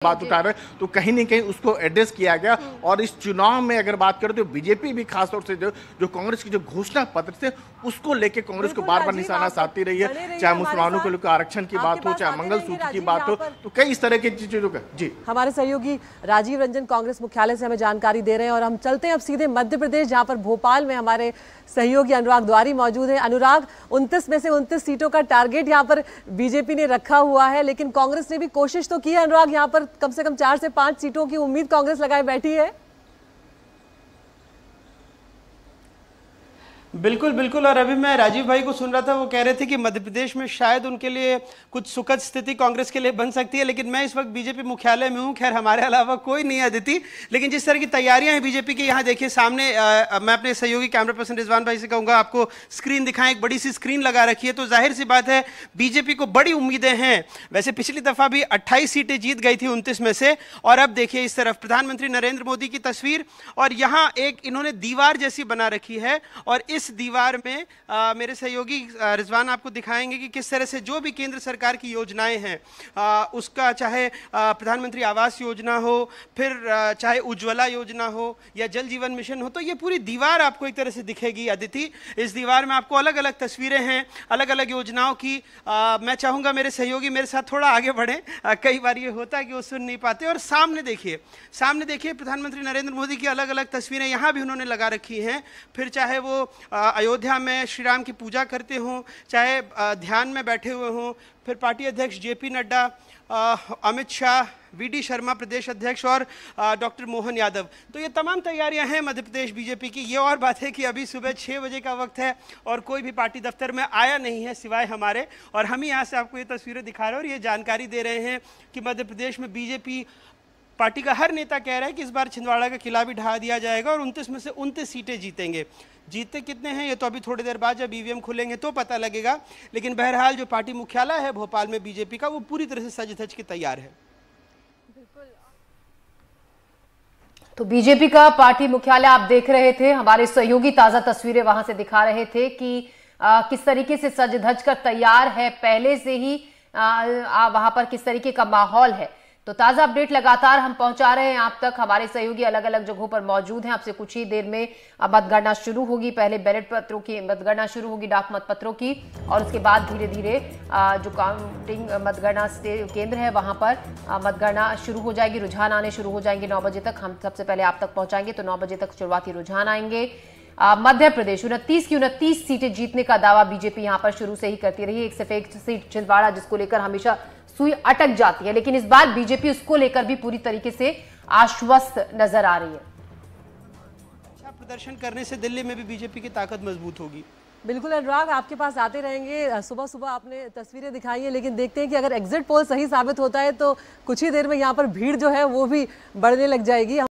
बात उठा रहे तो कहीं न कहीं उसको एड्रेस किया गया। और इस चुनाव में अगर बात करें तो बीजेपी भी खासतौर से जो कांग्रेस की जो घोषणा पत्र थे उसको लेके कांग्रेस को बार बार निशाना साधती रही है, चाहे मुसलमानों को लेकर आरक्षण की बात हो, चाहे मंगलसूत्र की बात हो, तो कई इस तरह की चीजों का। जी, हमारे सहयोगी राजीव रंजन कांग्रेस मुख्यालय से हमें जानकारी दे रहे हैं और हम चलते हैं अब सीधे मध्य प्रदेश, जहां पर भोपाल में हमारे सहयोगी अनुराग द्वारी मौजूद है। अनुराग, 29 में से 29 सीटों का टारगेट यहाँ पर बीजेपी ने रखा हुआ है, लेकिन कांग्रेस ने भी कोशिश तो की है। अनुराग, यहाँ पर कम से कम 4 से 5 सीटों की उम्मीद कांग्रेस लगाए बैठी है। बिल्कुल बिल्कुल। और अभी मैं राजीव भाई को सुन रहा था, वो कह रहे थे कि मध्य प्रदेश में शायद उनके लिए कुछ सुखद स्थिति कांग्रेस के लिए बन सकती है, लेकिन मैं इस वक्त बीजेपी मुख्यालय में हूं। खैर, हमारे अलावा कोई नहीं है अदिति, लेकिन जिस तरह की तैयारियां हैं बीजेपी की, यहाँ देखिए सामने मैं अपने सहयोगी कैमरा पर्सन रिजवान भाई से कहूंगा आपको स्क्रीन दिखाएं। एक बड़ी सी स्क्रीन लगा रखी है, तो जाहिर सी बात है बीजेपी को बड़ी उम्मीदें हैं। वैसे पिछली दफा भी 28 सीटें जीत गई थी 29 में से। और अब देखिए इस तरफ प्रधानमंत्री नरेंद्र मोदी की तस्वीर, और यहाँ एक इन्होंने दीवार जैसी बना रखी है, और इस दीवार में मेरे सहयोगी रिजवान आपको दिखाएंगे कि किस तरह से जो भी केंद्र सरकार की योजनाएं हैं, उसका चाहे प्रधानमंत्री आवास योजना हो, फिर चाहे उज्ज्वला योजना हो या जल जीवन मिशन हो, तो ये पूरी दीवार आपको एक तरह से दिखेगी अदिति। इस दीवार में आपको अलग अलग तस्वीरें हैं अलग अलग योजनाओं की। मैं चाहूंगा मेरे सहयोगी मेरे साथ थोड़ा आगे बढ़े, कई बार ये होता है कि वो सुन नहीं पाते। और सामने देखिए प्रधानमंत्री नरेंद्र मोदी की अलग अलग तस्वीरें यहाँ भी उन्होंने लगा रखी हैं। फिर चाहे वो अयोध्या में श्री राम की पूजा करते हों, चाहे ध्यान में बैठे हुए हों, फिर पार्टी अध्यक्ष जेपी नड्डा, अमित शाह, वीडी शर्मा प्रदेश अध्यक्ष और डॉक्टर मोहन यादव, तो ये तमाम तैयारियां हैं मध्य प्रदेश बीजेपी की। ये और बात है कि अभी सुबह 6 बजे का वक्त है और कोई भी पार्टी दफ्तर में आया नहीं है सिवाय हमारे, और हम ही यहाँ से आपको ये तस्वीरें दिखा रहे हैं और ये जानकारी दे रहे हैं कि मध्य प्रदेश में बीजेपी पार्टी का हर नेता कह रहा है कि इस बार छिंदवाड़ा का किला भी ढहा दिया जाएगा और 29 में से 29 सीटें जीतेंगे। जीतते कितने हैं ये तो अभी थोड़ी देर बाद जब ईवीएम खुलेंगे तो पता लगेगा, लेकिन बहरहाल जो पार्टी मुख्यालय है भोपाल में बीजेपी का, वो पूरी तरह से सज धज के तैयार है। तो बीजेपी का पार्टी मुख्यालय आप देख रहे थे, हमारे सहयोगी ताजा तस्वीरें वहां से दिखा रहे थे कि किस तरीके से सज धज कर तैयार है, पहले से ही वहां पर किस तरीके का माहौल है। तो ताजा अपडेट लगातार हम पहुंचा रहे हैं आप तक। हमारे सहयोगी अलग अलग जगहों पर मौजूद हैं। आपसे कुछ ही देर में मतगणना शुरू होगी। पहले बैलेट पत्रों की मतगणना शुरू होगी, डाक मत पत्रों की, और उसके बाद धीरे धीरे जो काउंटिंग मतगणना केंद्र है वहां पर मतगणना शुरू हो जाएगी। रुझान आने शुरू हो जाएंगे 9 बजे तक। हम सबसे पहले आप तक पहुंचाएंगे, तो 9 बजे तक शुरुआती रुझान आएंगे। मध्य प्रदेश 29 की 29 सीटें जीतने का दावा बीजेपी यहां पर शुरू से ही करती रही है। एक सिर्फ एक सीट छिंदवाड़ा, जिसको लेकर हमेशा सुई अटक जाती है, लेकिन इस बार बीजेपी उसको लेकर भी पूरी तरीके से आश्वस्त नजर आ रही है। अच्छा प्रदर्शन करने से दिल्ली में भी बीजेपी की ताकत मजबूत होगी। बिल्कुल अनुराग, आपके पास आते रहेंगे। सुबह सुबह आपने तस्वीरें दिखाई है, लेकिन देखते हैं कि अगर एग्जिट पोल सही साबित होता है तो कुछ ही देर में यहाँ पर भीड़ जो है वो भी बढ़ने लग जाएगी।